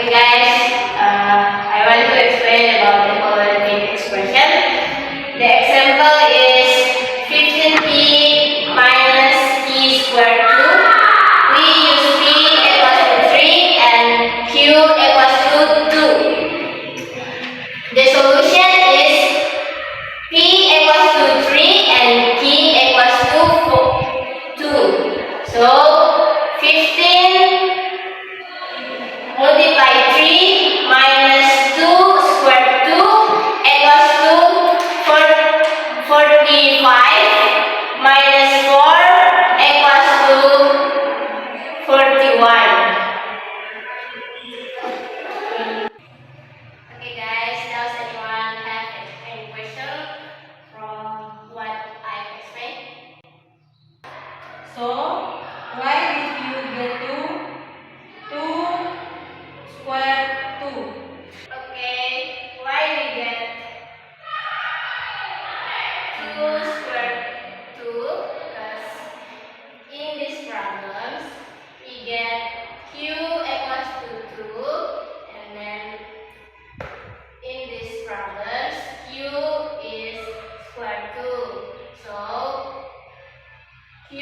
Okay guys, I want to explain about the quadratic expression. The example is 15p minus p squared 2. We use p equals to 3 and q equals to 2. The solution is p equals to 3 and p equals to 2. So 15 multiply 3 minus 2 square 2 equals to 45 minus 4 equals to 41. Okay guys, does anyone have any question from what I explained? So, why did you get to 2 square 2? Okay, why we get 2 square 2? Because in these problems we get q equals to 2, and then in these problems q is square 2. So q